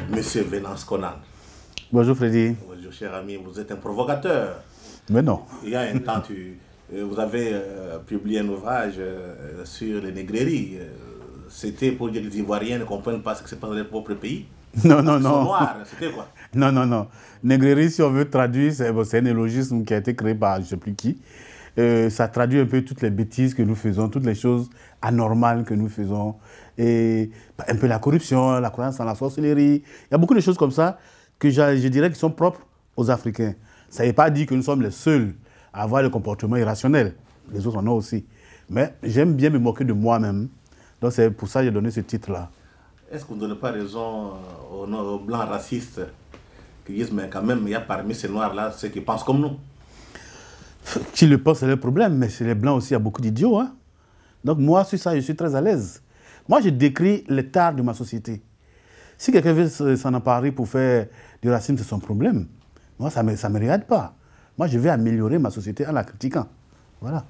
Monsieur Venance Conan. Bonjour Freddy. Bonjour cher ami, vous êtes un provocateur. Mais non. Il y a un temps, vous avez publié un ouvrage sur les négreries. C'était pour dire que les Ivoiriens ne comprennent pas ce qui se passe dans leur propre pays. Non. Ils sont noirs, c'était quoi? Non. Négrerie, si on veut traduire, c'est un néologisme qui a été créé par je ne sais plus qui. Ça traduit un peu toutes les bêtises que nous faisons, toutes les choses anormales que nous faisons. Et un peu la corruption, la croyance en la sorcellerie. Il y a beaucoup de choses comme ça que je dirais qui sont propres aux Africains. Ça ne veut pas dire que nous sommes les seuls à avoir des comportements irrationnels. Les autres en ont aussi. Mais j'aime bien me moquer de moi-même. Donc c'est pour ça que j'ai donné ce titre-là. Est-ce qu'on ne donne pas raison aux blancs racistes qui disent mais quand même il y a parmi ces noirs-là ceux qui pensent comme nous? Qui le pensent, c'est le problème, mais chez les blancs aussi, il y a beaucoup d'idiots. Hein? Donc moi, sur ça, je suis très à l'aise. Moi, je décris l'état de ma société. Si quelqu'un veut s'en emparer pour faire du racisme, c'est son problème. Moi, ça ne me regarde pas. Moi, je vais améliorer ma société en la critiquant. Voilà.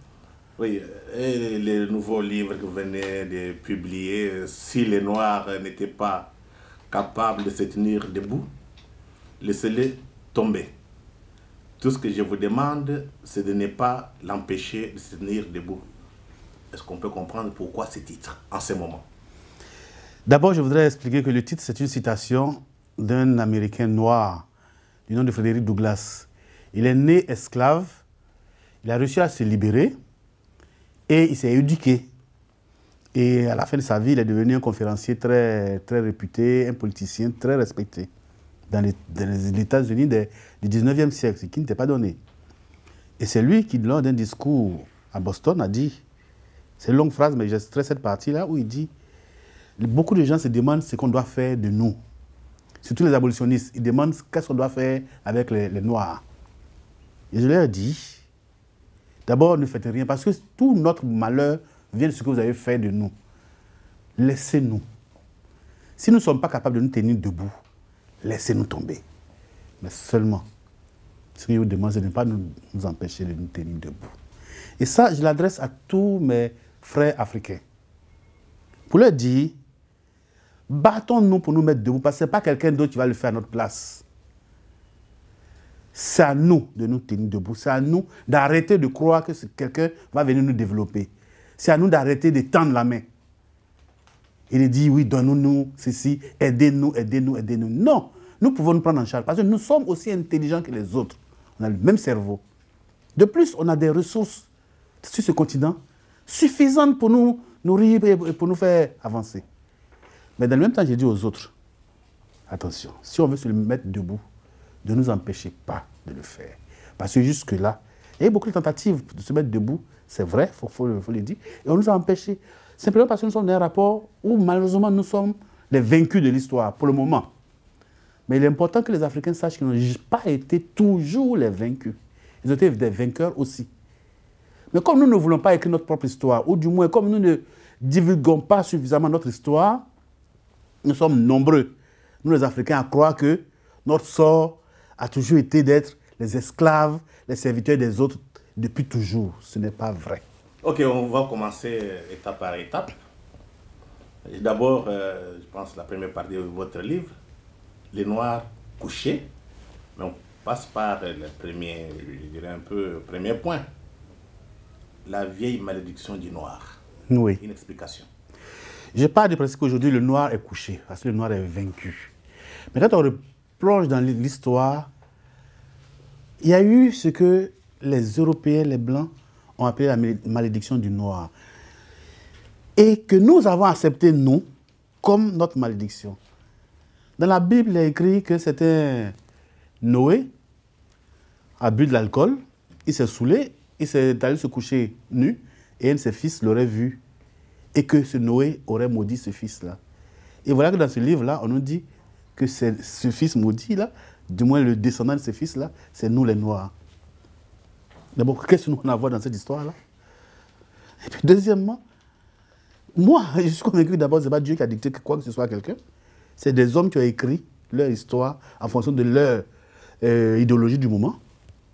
Oui, et les nouveaux livres que vous venez de publier, si les Noirs n'étaient pas capables de se tenir debout, laissez-les tomber. Tout ce que je vous demande, c'est de ne pas l'empêcher de se tenir debout. Est-ce qu'on peut comprendre pourquoi ce titre, en ce moment? D'abord, je voudrais expliquer que le titre, c'est une citation d'un Américain noir, du nom de Frederick Douglass. Il est né esclave, il a réussi à se libérer et il s'est éduqué. Et à la fin de sa vie, il est devenu un conférencier très, très réputé, un politicien très respecté dans les États-Unis du 19e siècle, ce qui n'était pas donné. Et c'est lui qui, lors d'un discours à Boston, a dit, c'est une longue phrase, mais j'extrais cette partie-là, où il dit, beaucoup de gens se demandent ce qu'on doit faire de nous. Surtout les abolitionnistes, ils demandent qu'est-ce qu'on doit faire avec les Noirs. Et je leur dis, d'abord, ne faites rien, parce que tout notre malheur vient de ce que vous avez fait de nous. Laissez-nous. Si nous ne sommes pas capables de nous tenir debout, laissez-nous tomber. Mais seulement, ce que je vous demande, c'est de ne pas nous empêcher de nous tenir debout. Et ça, je l'adresse à tous mes frères africains. Pour leur dire, battons-nous pour nous mettre debout, parce que ce n'est pas quelqu'un d'autre qui va le faire à notre place. C'est à nous de nous tenir debout. C'est à nous d'arrêter de croire que quelqu'un va venir nous développer. C'est à nous d'arrêter de tendre la main. Et de dire, oui, donnons-nous ceci, aidez-nous. Non, nous pouvons nous prendre en charge, parce que nous sommes aussi intelligents que les autres. On a le même cerveau. De plus, on a des ressources sur ce continent suffisantes pour nous nourrir et pour nous faire avancer. Mais dans le même temps, j'ai dit aux autres, attention, si on veut se mettre debout, ne nous empêchez pas de le faire. Parce que jusque-là, il y a eu beaucoup de tentatives de se mettre debout, c'est vrai, il faut le dire, et on nous a empêchés. Simplement parce que nous sommes dans un rapport où malheureusement nous sommes les vaincus de l'histoire, pour le moment. Mais il est important que les Africains sachent qu'ils n'ont pas été toujours les vaincus. Ils ont été des vainqueurs aussi. Mais comme nous ne voulons pas écrire notre propre histoire, ou du moins comme nous ne divulguons pas suffisamment notre histoire, nous sommes nombreux, nous les Africains, à croire que notre sort a toujours été d'être les esclaves, les serviteurs des autres depuis toujours. Ce n'est pas vrai. Ok, on va commencer étape par étape. D'abord, je pense la première partie de votre livre, Les Noirs couchés. Mais on passe par le premier, je dirais un peu, premier point. La vieille malédiction du noir. Oui. Une explication. Je pars du principe qu'aujourd'hui, le noir est couché, parce que le noir est vaincu. Mais quand on replonge dans l'histoire, il y a eu ce que les Européens, les Blancs, ont appelé la malédiction du noir. Et que nous avons accepté, nous, comme notre malédiction. Dans la Bible, il est écrit que c'était Noé a bu de l'alcool, il s'est saoulé, il s'est allé se coucher nu, et un de ses fils l'aurait vu, et que ce Noé aurait maudit ce fils-là. Et voilà que dans ce livre-là, on nous dit que ce fils maudit-là, du moins le descendant de ce fils-là, c'est nous les Noirs. D'abord, qu'est-ce que nous on a à voir dans cette histoire-là? Et puis deuxièmement, moi, je suis convaincu d'abord, ce n'est pas Dieu qui a dicté quoi que ce soit à quelqu'un. C'est des hommes qui ont écrit leur histoire en fonction de leur idéologie du moment.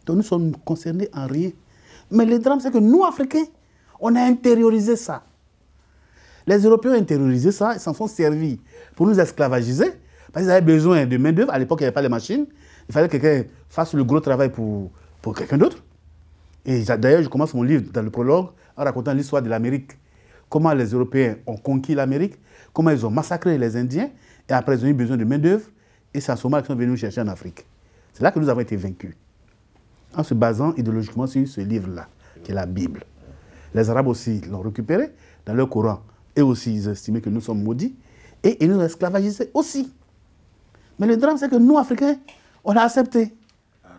Donc nous sommes concernés en rien. Mais le drame, c'est que nous, Africains, on a intériorisé ça. Les Européens ont intériorisé ça, ils s'en sont servis pour nous esclavagiser, parce qu'ils avaient besoin de main-d'œuvre. À l'époque, il n'y avait pas les machines. Il fallait que quelqu'un fasse le gros travail pour quelqu'un d'autre. Et d'ailleurs, je commence mon livre dans le prologue en racontant l'histoire de l'Amérique. Comment les Européens ont conquis l'Amérique, comment ils ont massacré les Indiens, et après, ils ont eu besoin de main-d'œuvre, et c'est à ce moment qu'ils sont venus nous chercher en Afrique. C'est là que nous avons été vaincus, en se basant idéologiquement sur ce livre-là, qui est la Bible. Les Arabes aussi l'ont récupéré dans leur Coran. Et aussi, ils estimaient que nous sommes maudits, et ils nous ont esclavagisés aussi. Mais le drame, c'est que nous, Africains, on a accepté.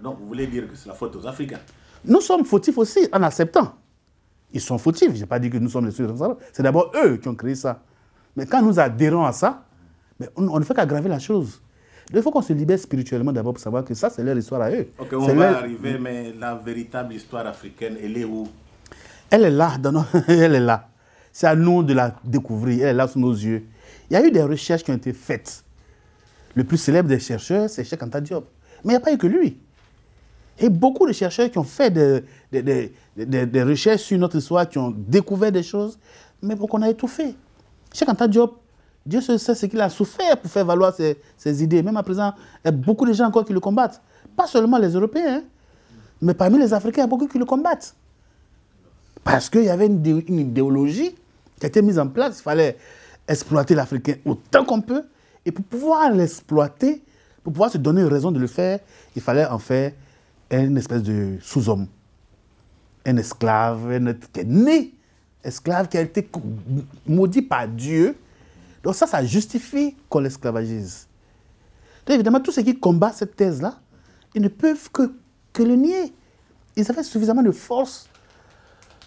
Donc, vous voulez dire que c'est la faute aux Africains? Nous sommes fautifs aussi en acceptant. Ils sont fautifs, je n'ai pas dit que nous sommes les seuls responsables. C'est d'abord eux qui ont créé ça. Mais quand nous adhérons à ça, mais on ne fait qu'aggraver la chose. Il faut qu'on se libère spirituellement d'abord pour savoir que ça, c'est leur histoire à eux. Ok, on va arriver, mais la véritable histoire africaine, elle est où? Elle est là, elle est là. C'est à nous de la découvrir, elle est là sous nos yeux. Il y a eu des recherches qui ont été faites. Le plus célèbre des chercheurs, c'est Cheikh Anta Diop. Mais il n'y a pas eu que lui. Et beaucoup de chercheurs qui ont fait des recherches sur notre histoire, qui ont découvert des choses, mais pour qu'on a étouffé. Cheikh Anta Diop, Dieu sait ce qu'il a souffert pour faire valoir ses idées. Même à présent, il y a beaucoup de gens encore qui le combattent. Pas seulement les Européens, hein, mais parmi les Africains, il y a beaucoup qui le combattent. Parce qu'il y avait une idéologie qui a été mise en place. Il fallait exploiter l'Africain autant qu'on peut. Et pour pouvoir l'exploiter, pour pouvoir se donner une raison de le faire, il fallait en faire une espèce de sous-homme. Un esclave, qui est né esclave, qui a été maudit par Dieu. Donc ça justifie qu'on l'esclavagise. Donc évidemment, tous ceux qui combattent cette thèse-là, ils ne peuvent que le nier. Ils avaient suffisamment de force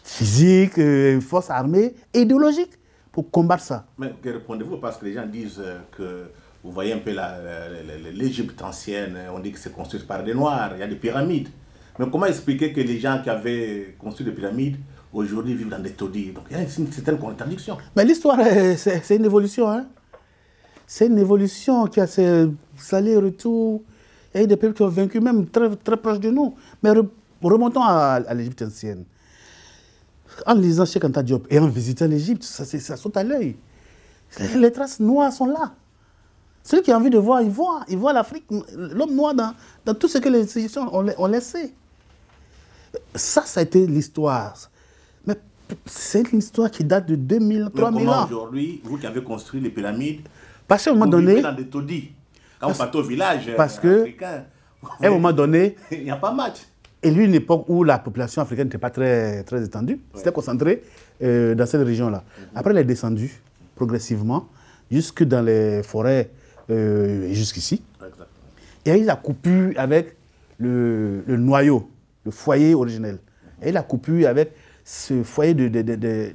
physique, force armée et idéologique pour combattre ça. Mais que répondez-vous? Parce que les gens disent que vous voyez un peu l'Égypte ancienne, on dit que c'est construit par des Noirs, il y a des pyramides. Mais comment expliquer que les gens qui avaient construit des pyramides, aujourd'hui vivent dans des taudis? Donc il y a une certaine contradiction. Mais l'histoire, c'est une évolution. Hein? C'est une évolution qui a ses allers-retours. Il y a eu des peuples qui ont vaincu, même très, très proches de nous. Mais remontons à l'Égypte ancienne. En lisant Cheikh Anta Diop et en visitant l'Égypte, ça saute à l'œil. Les traces noires sont là. Celui qui a envie de voir, il voit. Il voit l'Afrique, l'homme noir dans tout ce que les Égyptiens ont laissé. Ça a été l'histoire. Mais c'est une histoire qui date de 2000, 3000 ans. Aujourd'hui, vous qui avez construit les pyramides, parce qu'à un moment donné, vivez dans des taudis. Quand vous partez au village africain, à un moment donné, il n'y a pas match. Et lui, une époque où la population africaine n'était pas très, très étendue, c'était concentré dans cette région-là. Après, elle est descendue progressivement jusque dans les forêts et jusqu'ici. Et il a coupé avec le noyau, le foyer originel. Et il a coupé avec ce foyer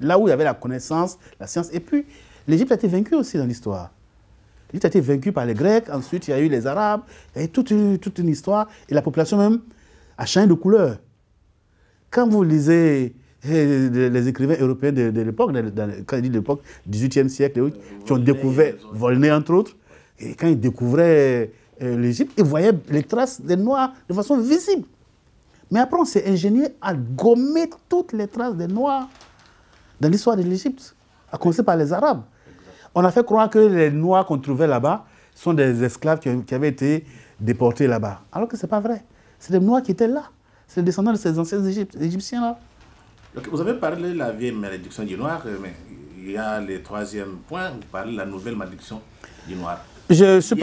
là où il y avait la connaissance, la science. Et puis, l'Égypte a été vaincue aussi dans l'histoire. L'Égypte a été vaincue par les Grecs, ensuite il y a eu les Arabes, il y a eu toute une histoire. Et la population même a changé de couleur. Quand vous lisez les écrivains européens de l'époque, quand je dis de l'époque, 18e siècle, qui ont découvert Volney, entre autres, et quand ils découvraient l'Égypte, ils voyaient les traces des Noirs de façon visible. Mais après, on s'est ingénié à gommer toutes les traces des Noirs dans l'histoire de l'Égypte, à commencer par les Arabes. On a fait croire que les Noirs qu'on trouvait là-bas sont des esclaves qui avaient été déportés là-bas. Alors que ce n'est pas vrai. C'est les Noirs qui étaient là. C'est les descendants de ces anciens Égyptiens-là. Vous avez parlé de la vieille malédiction du Noir, mais il y a le troisième point, vous parlez de la nouvelle malédiction du Noir. Je suis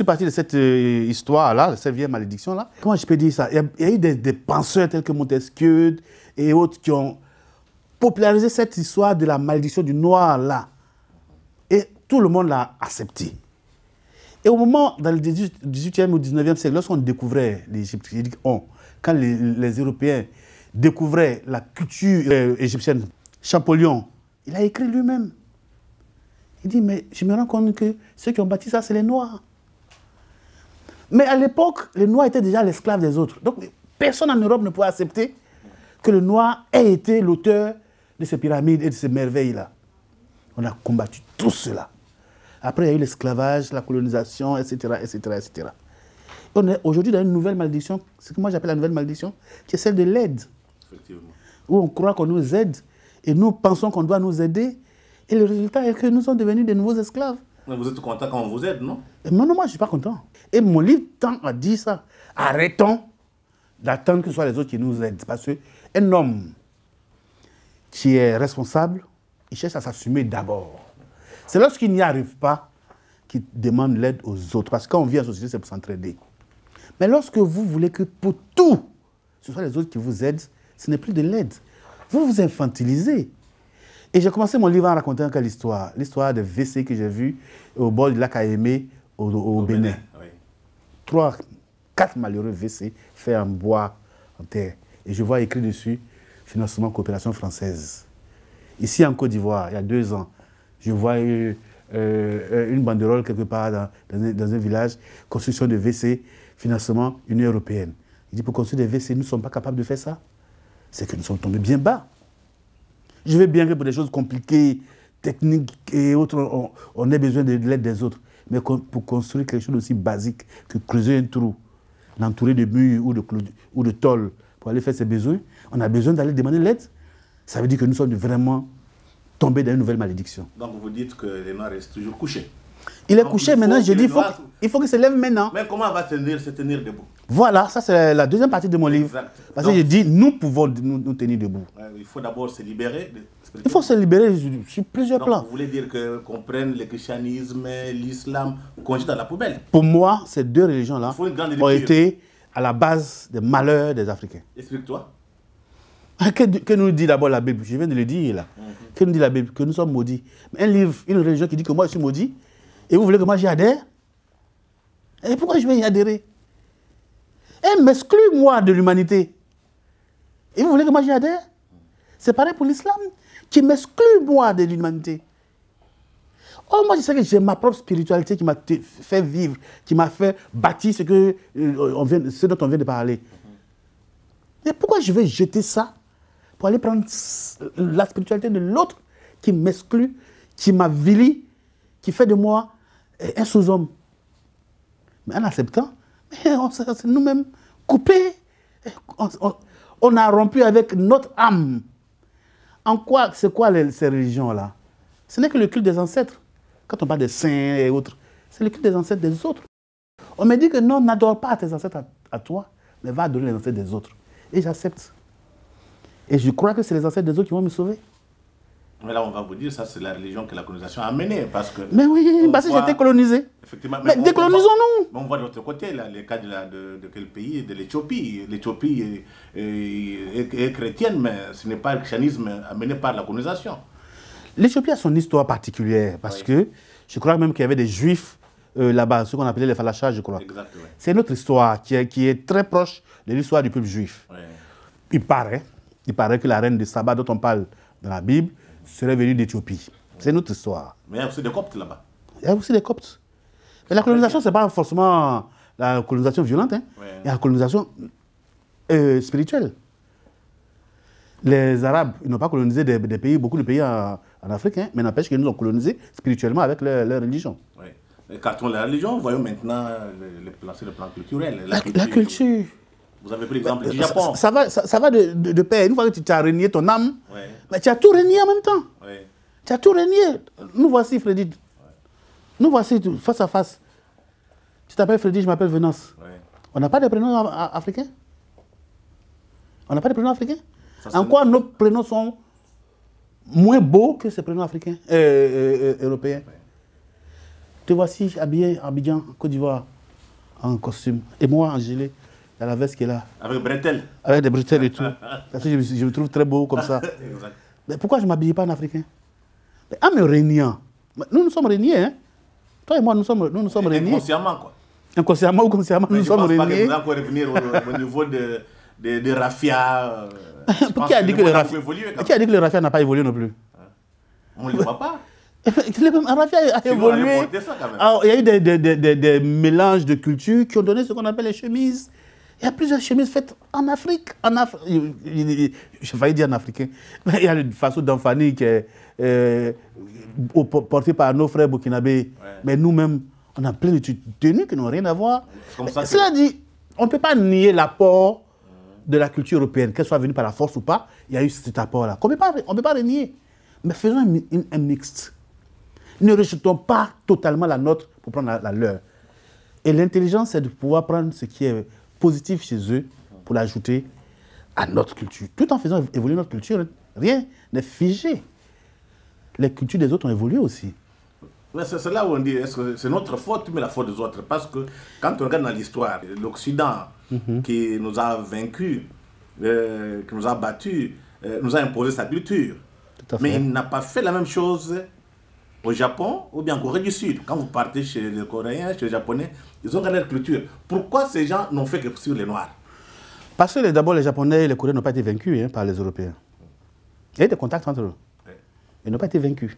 parti de cette histoire-là, de cette vieille malédiction-là. Comment je peux dire ça? Il y a eu des penseurs tels que Montesquieu et autres qui ont popularisé cette histoire de la malédiction du Noir-là. Et tout le monde l'a accepté. Et au moment, dans le 18e ou 19e siècle, lorsqu'on découvrait l'Égypte, quand les Européens découvraient la culture égyptienne, Champollion, il a écrit lui-même. Il dit, mais je me rends compte que ceux qui ont bâti ça, c'est les Noirs. Mais à l'époque, les Noirs étaient déjà l'esclave des autres. Donc, personne en Europe ne pouvait accepter que le Noir ait été l'auteur de ces pyramides et de ces merveilles-là. On a combattu tout cela. Après, il y a eu l'esclavage, la colonisation, etc., etc., etc. On est aujourd'hui dans une nouvelle malédiction, ce que moi j'appelle la nouvelle malédiction, qui est celle de l'aide. Effectivement. Où on croit qu'on nous aide et nous pensons qu'on doit nous aider. Et le résultat est que nous sommes devenus de nouveaux esclaves. Mais vous êtes content quand on vous aide, non? Non, moi, je ne suis pas content. Et mon livre tend à dire ça. Arrêtons d'attendre que ce soit les autres qui nous aident. Parce qu'un homme qui est responsable, il cherche à s'assumer d'abord. C'est lorsqu'il n'y arrive pas qu'il demande l'aide aux autres. Parce que quand on vit en société, c'est pour s'entraider. Mais lorsque vous voulez que pour tout, ce soit les autres qui vous aident, ce n'est plus de l'aide. Vous vous infantilisez. Et j'ai commencé mon livre en racontant quelle histoire? L'histoire des WC que j'ai vu au bord du lac Aémé, au Bénin. Oui. 3, 4 malheureux WC faits en bois, en terre. Et je vois écrit dessus financement coopération française. Ici en Côte d'Ivoire, il y a 2 ans, je vois une banderole quelque part dans un village, construction de WC, financement Union européenne. Il dit pour construire des WC, nous ne sommes pas capables de faire ça. C'est que nous sommes tombés bien bas. Je veux bien que pour des choses compliquées, techniques et autres, on ait besoin de l'aide des autres. Mais pour construire quelque chose d'aussi basique que creuser un trou, l'entourer de murs ou de tôles pour aller faire ses besoins, on a besoin d'aller demander l'aide. Ça veut dire que nous sommes vraiment tombés dans une nouvelle malédiction. Donc vous dites que les Noirs restent toujours couchés. Il est couché maintenant, je dis il faut qu'il se lève maintenant. Mais comment va se tenir debout? Voilà, ça c'est la deuxième partie de mon livre. Exact. Parce que je dis, nous pouvons nous tenir debout. Il faut d'abord se libérer. Il faut se libérer sur plusieurs plans. Vous voulez dire qu'on prenne le christianisme, l'islam, qu'on jette dans la poubelle? Pour moi, ces 2 religions-là ont été à la base des malheurs des Africains. Explique-toi. Que nous dit d'abord la Bible? Je viens de le dire là. Que nous dit la Bible? Que nous sommes maudits. Un livre, une religion qui dit que moi je suis maudit, et vous voulez que moi j'y adhère? Et pourquoi je vais y adhérer? Elle m'exclut, moi, de l'humanité. Et vous voulez que moi j'y adhère? C'est pareil pour l'islam, qui m'exclut, moi, de l'humanité. Oh, moi, je sais que j'ai ma propre spiritualité qui m'a fait vivre, qui m'a fait bâtir ce dont on vient de parler. Mais pourquoi je vais jeter ça pour aller prendre la spiritualité de l'autre qui m'exclut, qui m'avilit, qui fait de moi un sous-homme? Mais en acceptant, on s'est nous-mêmes coupés. On a rompu avec notre âme. C'est quoi ces religions-là? Ce n'est que le culte des ancêtres. Quand on parle des saints et autres, c'est le culte des ancêtres des autres. On me dit que non, n'adore pas tes ancêtres à toi, mais va adorer les ancêtres des autres. Et j'accepte. Et je crois que c'est les ancêtres des autres qui vont me sauver. Mais là, on va vous dire, ça, c'est la religion que la colonisation a amenée. Parce que mais oui, parce que j'ai été colonisé. Effectivement. Mais décolonisons-nous. On voit de l'autre côté, là, les cas de quel pays? De l'Éthiopie. L'Éthiopie est chrétienne, mais ce n'est pas le christianisme amené par la colonisation. L'Éthiopie a son histoire particulière, parce que je crois même qu'il y avait des juifs là-bas, ceux qu'on appelait les Falachas, je crois. Exact, oui. C'est notre histoire qui est très proche de l'histoire du peuple juif. Oui. Il paraît que la reine de Saba, dont on parle dans la Bible, serait venue d'Éthiopie. C'est notre histoire. Mais il y a aussi des Coptes là-bas. Il y a aussi des Coptes. Mais la colonisation, ce n'est pas forcément la colonisation violente. Hein. Oui. Il y a la colonisation spirituelle. Les Arabes, ils n'ont pas colonisé beaucoup de pays en Afrique, hein, mais n'empêche qu'ils nous ont colonisés spirituellement avec leur religion. Oui. Écartons la religion, voyons maintenant sur le plan culturel. La culture. Vous avez pris l'exemple du Japon. Ça va de pair. Une fois que tu as régné ton âme, Ouais. mais tu as tout régné en même temps. Ouais. Tu as tout régné. Nous voici, Freddy. Ouais. Nous voici face à face. Tu t'appelles Freddy, je m'appelle Venance. Ouais. On n'a pas de prénoms africains? On n'a pas de prénoms africains? En quoi nos prénoms sont moins beaux que ces prénoms africains, européens? Ouais. Te voici habillé à Abidjan, Côte d'Ivoire, en costume. Et moi, en gilet, dans la veste qui est là. Avec bretelles. Avec des bretelles et tout. Parce que je me trouve très beau comme ça. Exact. Mais pourquoi je ne m'habille pas en africain? Mais en me régnant, nous sommes régnés, hein? Toi et moi, nous sommes régnés. Inconsciemment, quoi. Inconsciemment ou consciemment, nous sommes régnés. Je ne pense pas que vous allez encore revenir au niveau de Raffia. Qui a dit que le Raffia n'a pas évolué non plus? On ne le voit pas. Raffia a évolué. Alors, il y a eu des mélanges de cultures qui ont donné ce qu'on appelle les chemises. Il y a plusieurs chemises faites en Afrique. J'ai failli dire en africain. Il y a le façon d'Anfani qui est porté par nos frères burkinabés. Ouais. Mais nous-mêmes, on a plein de tenues qui n'ont rien à voir. Cela dit, on ne peut pas nier l'apport de la culture européenne, qu'elle soit venue par la force ou pas, il y a eu cet apport-là. On ne peut pas renier. Mais faisons un mixte. Ne rejetons pas totalement la nôtre pour prendre la leur. Et l'intelligence, c'est de pouvoir prendre ce qui est positif chez eux pour l'ajouter à notre culture. Tout en faisant évoluer notre culture, rien n'est figé. Les cultures des autres ont évolué aussi. C'est là où on dit, est-ce que c'est notre faute, mais la faute des autres? Parce que quand on regarde dans l'histoire, l'Occident qui nous a vaincus, qui nous a battus, nous a imposé sa culture. Mais il n'a pas fait la même chose au Japon ou bien en Corée du Sud. Quand vous partez chez les Coréens, chez les Japonais, ils ont gardé leur culture. Pourquoi ces gens n'ont fait que sur les Noirs? Parce que d'abord, les Japonais et les Coréens n'ont pas été vaincus par les Européens. Il y a eu des contacts entre eux. Ils n'ont pas été vaincus.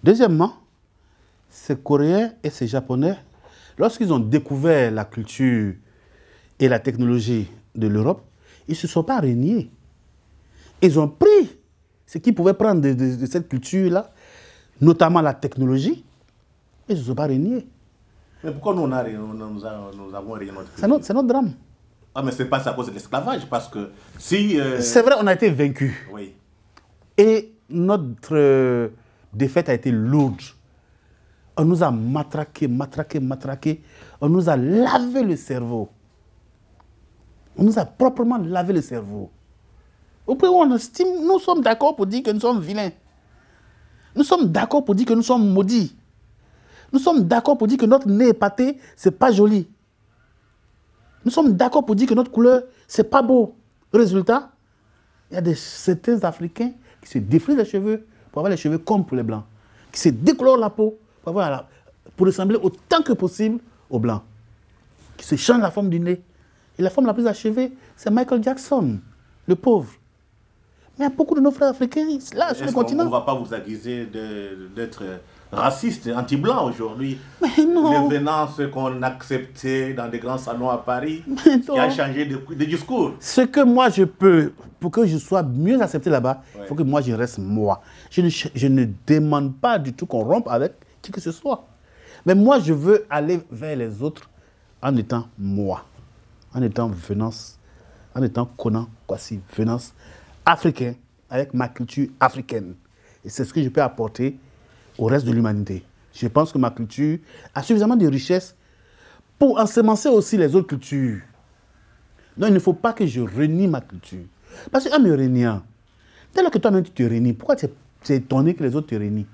Deuxièmement, ces Coréens et ces Japonais, lorsqu'ils ont découvert la culture et la technologie de l'Europe, ils ne se sont pas reniés. Ils ont pris ce qu'ils pouvaient prendre de cette culture-là, notamment la technologie, et ils ne se sont pas reniés. Mais pourquoi nous avons renié notre culture? C'est notre drame. Ah, mais ce n'est pas à cause de l'esclavage, parce que si... C'est vrai, on a été vaincus. Oui. Et notre défaite a été lourde. On nous a matraqué. On nous a lavé le cerveau. On nous a proprement lavé le cerveau. Au point où on estime, nous sommes d'accord pour dire que nous sommes vilains. Nous sommes d'accord pour dire que nous sommes maudits. Nous sommes d'accord pour dire que notre nez épaté, c'est pas joli. Nous sommes d'accord pour dire que notre couleur, c'est pas beau. Résultat, il y a certains Africains qui se défrisent les cheveux pour avoir les cheveux comme pour les Blancs, qui se décolorent la peau pour ressembler autant que possible aux Blancs, qui se changent la forme du nez. Et la forme la plus achevée, c'est Michael Jackson, le pauvre. Mais il y a beaucoup de nos frères africains, là, sur le continent. On ne va pas vous accuser d'être raciste, anti-blanc aujourd'hui. Mais non. Les venances qu'on acceptait dans des grands salons à Paris, qui a changé de discours. Ce que moi je peux, pour que je sois mieux accepté là-bas, il faut que moi je reste moi. Je ne demande pas du tout qu'on rompe avec qui que ce soit. Mais moi je veux aller vers les autres en étant moi. En étant venance, en étant Konan Kwasi, venance africain, avec ma culture africaine. Et c'est ce que je peux apporter au reste de l'humanité. Je pense que ma culture a suffisamment de richesses pour ensemencer aussi les autres cultures. Non, il ne faut pas que je renie ma culture. Parce qu'en me reniant, dès lors que toi-même tu te renies, pourquoi tu es étonné que les autres te renient?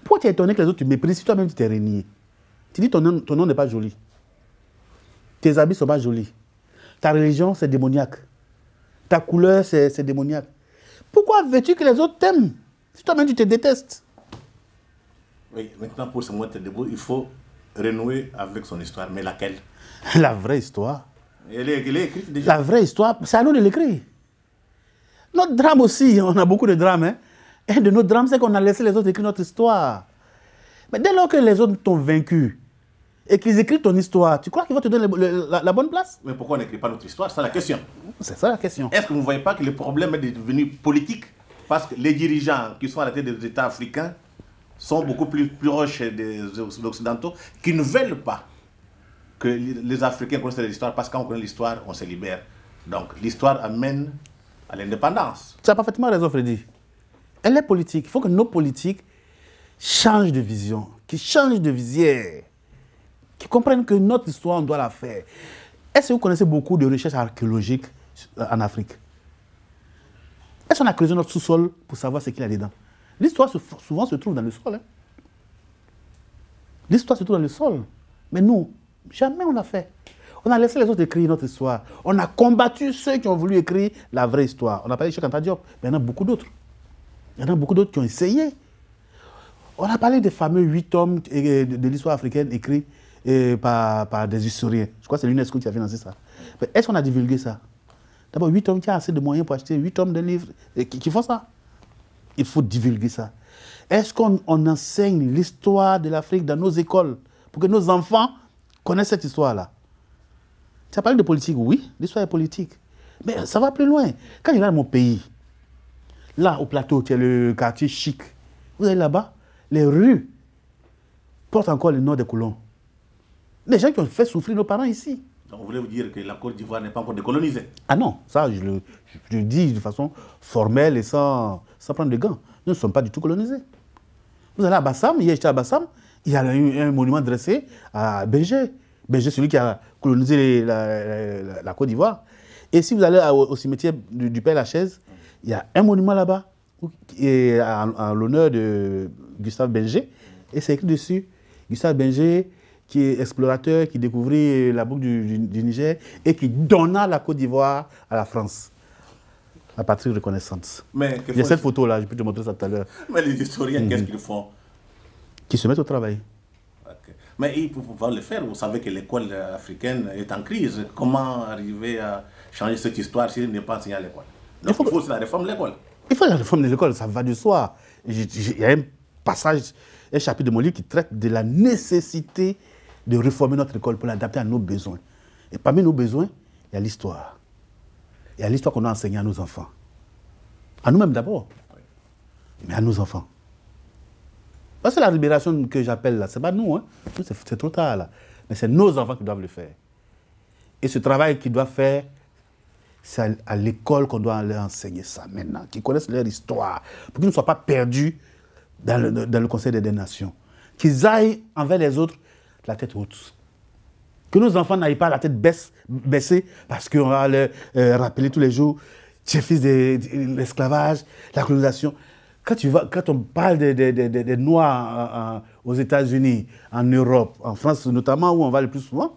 Pourquoi tu es étonné que les autres te méprisent si toi-même tu t'es renié? Tu dis ton nom n'est pas joli. Tes habits ne sont pas jolis. Ta religion, c'est démoniaque. Ta couleur, c'est démoniaque. Pourquoi veux-tu que les autres t'aiment si toi-même tu te détestes? Oui, maintenant pour se mettre debout, il faut renouer avec son histoire. Mais laquelle? La vraie histoire. Elle est écrite déjà. La vraie histoire, c'est à nous de l'écrire. Notre drame aussi, on a beaucoup de drames. Hein? Et de notre drame, c'est qu'on a laissé les autres écrire notre histoire. Mais dès lors que les autres t'ont vaincu et qu'ils écrivent ton histoire, tu crois qu'ils vont te donner la bonne place? Mais pourquoi on n'écrit pas notre histoire? C'est la question. C'est ça la question. Est-ce que vous ne voyez pas que le problème est devenu politique? Parce que les dirigeants qui sont à la tête des États africains sont beaucoup plus proches des Occidentaux qui ne veulent pas que les Africains connaissent l'histoire parce que quand on connaît l'histoire, on se libère. Donc l'histoire amène à l'indépendance. Tu as parfaitement raison, Freddy. Elle est politique. Il faut que nos politiques changent de vision, qu'ils changent de visière, qu'ils comprennent que notre histoire, on doit la faire. Est-ce que vous connaissez beaucoup de recherches archéologiques en Afrique? Est-ce qu'on a creusé notre sous-sol pour savoir ce qu'il y a dedans? L'histoire souvent se trouve dans le sol. Hein? L'histoire se trouve dans le sol. Mais nous, jamais on l'a fait. On a laissé les autres écrire notre histoire. On a combattu ceux qui ont voulu écrire la vraie histoire. On a parlé de Cheikh Anta Diop, mais il y en a beaucoup d'autres. Il y en a beaucoup d'autres qui ont essayé. On a parlé des fameux 8 tomes de l'histoire africaine écrits par des historiens. Je crois que c'est l'UNESCO qui a financé ça. Mais est-ce qu'on a divulgué ça? D'abord, 8 hommes qui ont assez de moyens pour acheter 8 hommes de livres qui font ça. Il faut divulguer ça. Est-ce qu'on enseigne l'histoire de l'Afrique dans nos écoles pour que nos enfants connaissent cette histoire-là? Tu as parlé de politique, oui, l'histoire est politique. Mais ça va plus loin. Quand je vais dans mon pays, là, au plateau, qui est le quartier chic, vous allez là-bas, les rues portent encore le nom des colons. Les gens qui ont fait souffrir nos parents ici. Donc, vous voulez vous dire que la Côte d'Ivoire n'est pas encore décolonisée? Ah non, ça, je le dis de façon formelle et sans prendre de gants. Nous ne sommes pas du tout colonisés. Vous allez à Bassam, hier j'étais à Bassam, il y a un monument dressé à Béger. Béger, celui qui a colonisé la Côte d'Ivoire. Et si vous allez au cimetière du Père Lachaise, il y a un monument là-bas en l'honneur de Gustave Béger. Et c'est écrit dessus, Gustave Béger, qui est explorateur, qui découvrit la boucle du Niger et qui donna la Côte d'Ivoire à la France. La patrie reconnaissante. Il y a cette photo-là, je peux te montrer ça tout à l'heure. Mais les historiens, qu'est-ce qu'ils font? Qui se mettent au travail. Okay. Mais ils peuvent pouvoir le faire. Vous savez que l'école africaine est en crise. Comment arriver à changer cette histoire s'il n'est pas enseigné à l'école? Il faut la réforme de l'école. Il faut la réforme de l'école, ça va de soi. Il y a un passage, un chapitre de mon livre qui traite de la nécessité de réformer notre école pour l'adapter à nos besoins. Et parmi nos besoins, il y a l'histoire. Il y a l'histoire qu'on doit enseigner à nos enfants. À nous-mêmes d'abord, mais à nos enfants. Parce que la libération que j'appelle là, ce n'est pas nous, hein. C'est trop tard là. Mais c'est nos enfants qui doivent le faire. Et ce travail qu'ils doivent faire, c'est à l'école qu'on doit leur enseigner ça maintenant, qu'ils connaissent leur histoire, pour qu'ils ne soient pas perdus dans le Conseil des Nations. Qu'ils aillent envers les autres la tête haute. Que nos enfants n'aillent pas la tête baissée parce qu'on va leur rappeler tous les jours, tu es fils de l'esclavage, la colonisation. Quand on parle des Noirs aux États-Unis, en Europe, en France notamment, où on va le plus souvent,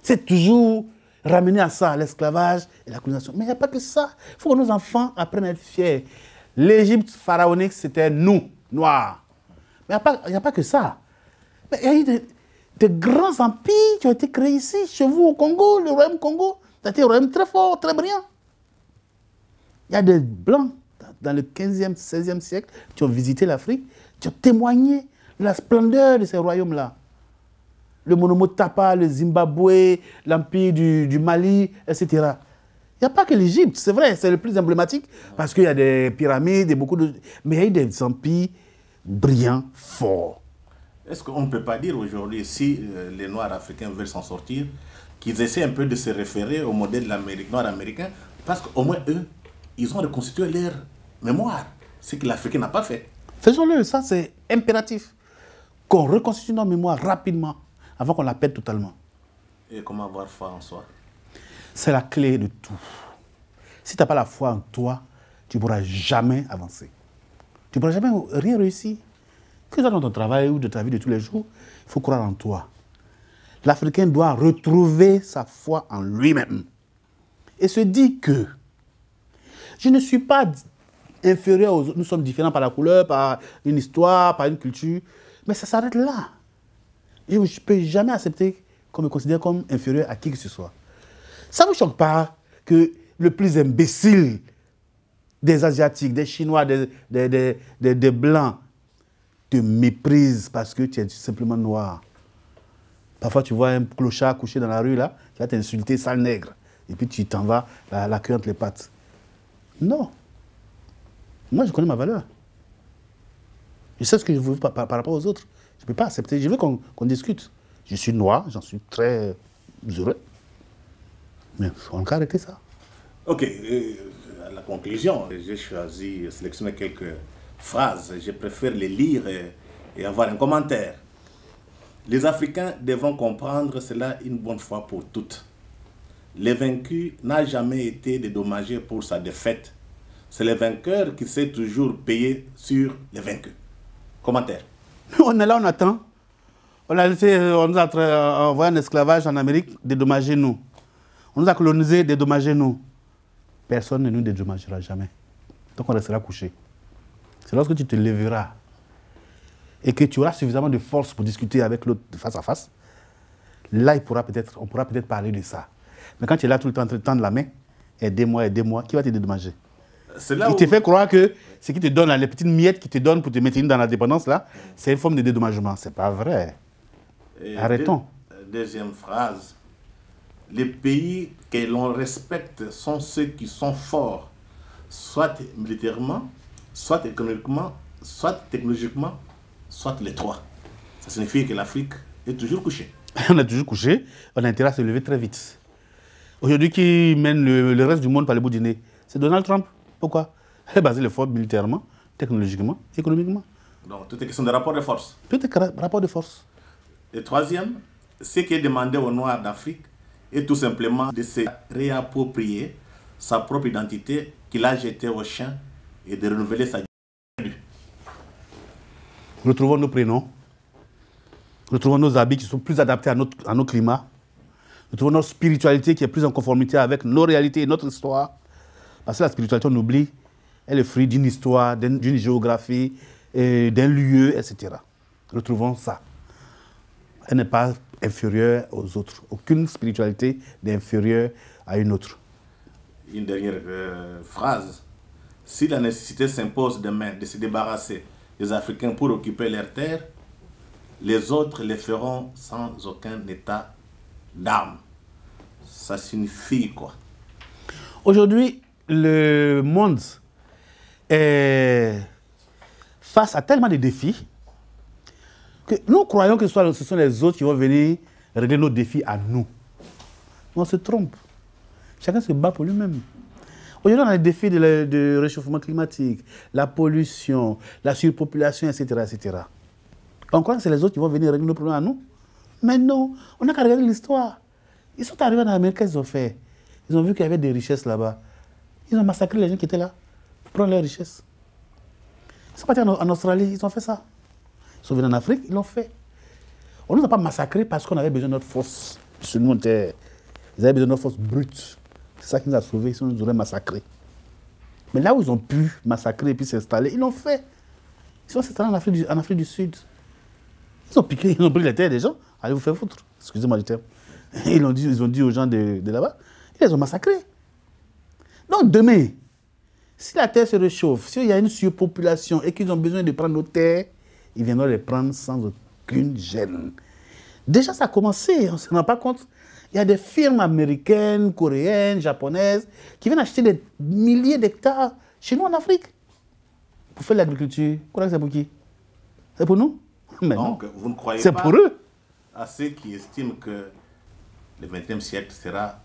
c'est toujours ramené à ça, à l'esclavage et la colonisation. Mais il n'y a pas que ça. Il faut que nos enfants apprennent à être fiers. L'Égypte pharaonique, c'était nous, Noirs. Mais il n'y a pas que ça. Mais il y a eu des grands empires qui ont été créés ici, chez vous au Congo, le royaume Congo. C'était un royaume très fort, très brillant. Il y a des Blancs dans le 15e, 16e siècle qui ont visité l'Afrique, qui ont témoigné de la splendeur de ces royaumes-là. Le Monomotapa, le Zimbabwe, l'Empire du Mali, etc. Il n'y a pas que l'Égypte, c'est vrai, c'est le plus emblématique, parce qu'il y a des pyramides et beaucoup de... Mais il y a eu des empires brillants, forts. Est-ce qu'on ne peut pas dire aujourd'hui, si les Noirs africains veulent s'en sortir, qu'ils essaient un peu de se référer au modèle nord-américain, parce qu'au moins eux, ils ont reconstitué leur mémoire, ce que l'Africain n'a pas fait. Faisons-le, ça c'est impératif. Qu'on reconstitue notre mémoire rapidement, avant qu'on la perde totalement. Et comment avoir foi en soi? C'est la clé de tout. Si tu n'as pas la foi en toi, tu ne pourras jamais avancer. Tu ne pourras jamais rien réussir. Que ce soit dans ton travail ou de ta vie de tous les jours, il faut croire en toi. L'Africain doit retrouver sa foi en lui-même. Et se dire que je ne suis pas inférieur aux autres. Nous sommes différents par la couleur, par une histoire, par une culture. Mais ça s'arrête là. Je ne peux jamais accepter qu'on me considère comme inférieur à qui que ce soit. Ça ne vous choque pas que le plus imbécile des Asiatiques, des Chinois, des Blancs te méprise parce que tu es simplement noir. Parfois, tu vois un clochard couché dans la rue, là, qui va t'insulter, sale nègre. Et puis, tu t'en vas, la queue entre les pattes. Non. Moi, je connais ma valeur. Je sais ce que je veux par rapport aux autres. Je ne peux pas accepter. Je veux qu'on discute. Je suis noir, j'en suis très heureux. Mais il faut encore arrêter ça. Ok. À la conclusion, j'ai sélectionné quelques phrases. Je préfère les lire et avoir un commentaire. Les Africains devront comprendre cela une bonne fois pour toutes. Le vaincu n'a jamais été dédommagé pour sa défaite. C'est le vainqueur qui sait toujours payer sur les vaincus. Commentaire. On est là, on attend. On nous a envoyé un esclavage en Amérique, dédommagez nous. On nous a colonisés, dédommagez nous. Personne ne nous dédommagera jamais. Donc on restera couché. C'est lorsque tu te lèveras et que tu auras suffisamment de force pour discuter avec l'autre face à face, là on pourra peut-être parler de ça. Mais quand tu es là tout le temps en train de tendre la main, aidez-moi, qui va te dédommager? Il te fait croire que ce qui te donne, les petites miettes qui te donnent pour te maintenir dans la dépendance, là, c'est une forme de dédommagement. Ce n'est pas vrai. Arrêtons. Deuxième phrase. Les pays que l'on respecte sont ceux qui sont forts, soit militairement, soit économiquement, soit technologiquement, soit les trois. Ça signifie que l'Afrique est toujours couchée. On est toujours couché, on a intérêt à se lever très vite. Aujourd'hui, qui mène le reste du monde par le bout du nez? C'est Donald Trump. Pourquoi? Il est basé le fort militairement, technologiquement, économiquement. Donc, tout est question de rapport de force. Tout est rapport de force. Et troisième, ce qui est demandé aux Noirs d'Afrique est tout simplement de se réapproprier sa propre identité qu'il a jetée au chien et de renouveler sa identité. Retrouvons nos prénoms. Retrouvons nos habits qui sont plus adaptés à nos climats. Retrouvons notre spiritualité qui est plus en conformité avec nos réalités et notre histoire. Parce que la spiritualité, on oublie, elle est fruit d'une histoire, d'une géographie, d'un lieu, etc. Retrouvons ça. Elle n'est pas inférieure aux autres. Aucune spiritualité n'est inférieure à une autre. Une dernière phrase. Si la nécessité s'impose demain de se débarrasser des Africains pour occuper leurs terres, les autres les feront sans aucun état d'âme. Ça signifie quoi? Aujourd'hui, le monde est face à tellement de défis que nous croyons que ce sont les autres qui vont venir régler nos défis à nous. On se trompe. Chacun se bat pour lui-même. Aujourd'hui, on a les défis de réchauffement climatique, la pollution, la surpopulation, etc., etc. On croit que c'est les autres qui vont venir régler nos problèmes à nous. Mais non, on n'a qu'à regarder l'histoire. Ils sont arrivés en Amérique, qu'est-ce qu'ils ont fait? Ils ont vu qu'il y avait des richesses là-bas. Ils ont massacré les gens qui étaient là pour prendre leurs richesses. Ils sont partis en Australie, ils ont fait ça. Ils sont venus en Afrique, ils l'ont fait. On ne nous a pas massacrés parce qu'on avait besoin de notre force. Ils avaient besoin de notre force brute. C'est ça qui nous a sauvés, sinon ils nous auraient massacrés. Mais là où ils ont pu massacrer et puis s'installer, ils l'ont fait. Ils sont installés en Afrique du Sud. Ils ont piqué, ils ont pris les terres des gens. Allez vous faire foutre. Excusez-moi du terme. Ils ont dit aux gens de là-bas, ils les ont massacrés. Donc demain, si la terre se réchauffe, s'il y a une surpopulation et qu'ils ont besoin de prendre nos terres, ils viendront les prendre sans aucune gêne. Déjà, ça a commencé, on ne se rend pas compte. Il y a des firmes américaines, coréennes, japonaises qui viennent acheter des milliers d'hectares chez nous en Afrique pour faire de l'agriculture. Vous croyez que c'est pour qui? C'est pour nous? Mais donc, non. vous ne croyez C'est pas pour eux. à ceux qui estiment que le XXe siècle sera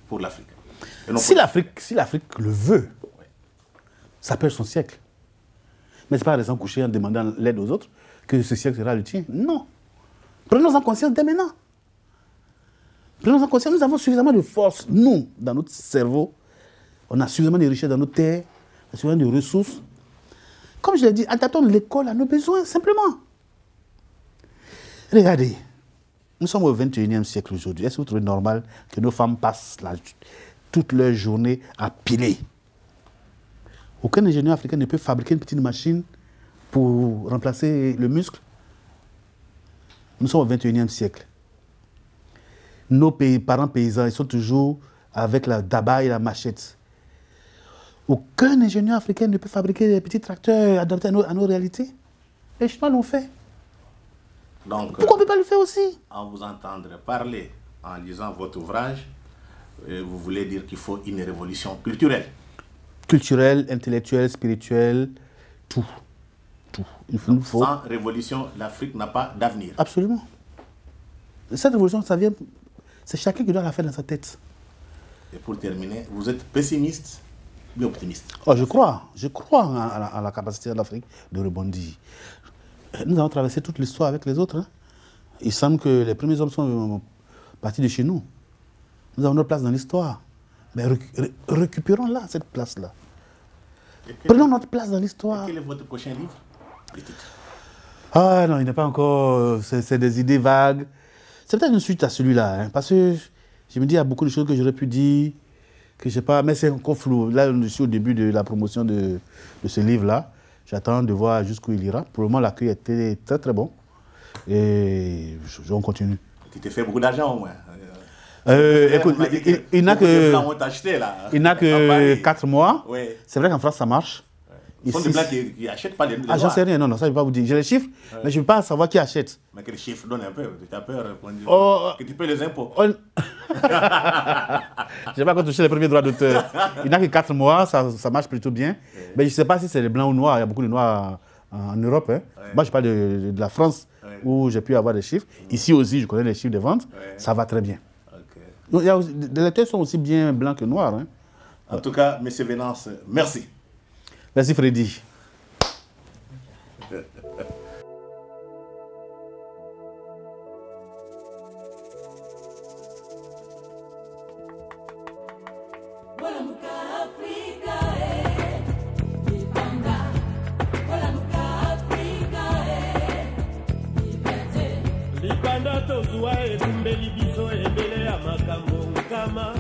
pour l'Afrique? Si l'Afrique le veut, ça peut être son siècle. Mais ce n'est pas en restant couché en demandant l'aide aux autres que ce siècle sera le tien. Non. Prenons-en conscience dès maintenant. Prenons-en conscience, nous avons suffisamment de force, nous, dans notre cerveau. On a suffisamment de richesses dans nos terres, on a suffisamment de ressources. Comme je l'ai dit, adaptons l'école à nos besoins, simplement. Regardez, nous sommes au XXIe siècle aujourd'hui. Est-ce que vous trouvez normal que nos femmes passent toute leur journée à piler? Aucun ingénieur africain ne peut fabriquer une petite machine pour remplacer le muscle. Nous sommes au XXIe siècle. Nos parents paysans, ils sont toujours avec la daba et la machette. Aucun ingénieur africain ne peut fabriquer des petits tracteurs adaptés à nos réalités. Les Chinois l'ont fait. Donc, pourquoi on ne peut pas le faire aussi? En vous entendre parler, en lisant votre ouvrage, vous voulez dire qu'il faut une révolution culturelle. Culturelle, intellectuelle, spirituelle, tout. Tout. Donc, sans révolution, l'Afrique n'a pas d'avenir. Absolument. Cette révolution, ça vient... C'est chacun qui doit la faire dans sa tête. Et pour terminer, vous êtes pessimiste ou optimiste? Oh, je crois à la capacité de l'Afrique de rebondir. Nous avons traversé toute l'histoire avec les autres. Hein. Il semble que les premiers hommes sont partis de chez nous. Nous avons notre place dans l'histoire. Mais récupérons-la, cette place-là. Prenons notre place dans l'histoire. Quel est votre prochain livre? Ah non, il n'est pas encore... C'est des idées vagues. C'est peut-être une suite à celui-là, hein, parce que je me dis, il y a beaucoup de choses que j'aurais pu dire, que je sais pas, mais c'est encore flou. Là, je suis au début de la promotion de ce livre-là. J'attends de voir jusqu'où il ira. Pour le moment, l'accueil était très très bon. Et on continue. Tu t'es fait beaucoup d'argent au moins. Écoute, il n'a que 4 mois. Oui. C'est vrai qu'en France, ça marche. Ce sont des blancs qui n'achètent pas les noirs. Ah, j'en sais rien, non, ça je ne vais pas vous dire. J'ai les chiffres, mais je ne veux pas savoir qui achète. Mais quels chiffres donne un peu? Tu as peur que tu payes les impôts. Je n'ai pas encore touché les premiers droits d'auteur. Il n'a que 4 mois, ça marche plutôt bien. Mais je ne sais pas si c'est les blancs ou noirs. Il y a beaucoup de noirs en Europe. Hein. Moi, je parle de la France, où j'ai pu avoir des chiffres. Ici aussi, je connais les chiffres de vente. Ça va très bien. Les lecteurs sont aussi bien blancs que noirs. Hein. En tout cas, M. Venance, merci. Merci Freddy. Libanda tozwa etumbeli biso ebele ya makambo nkama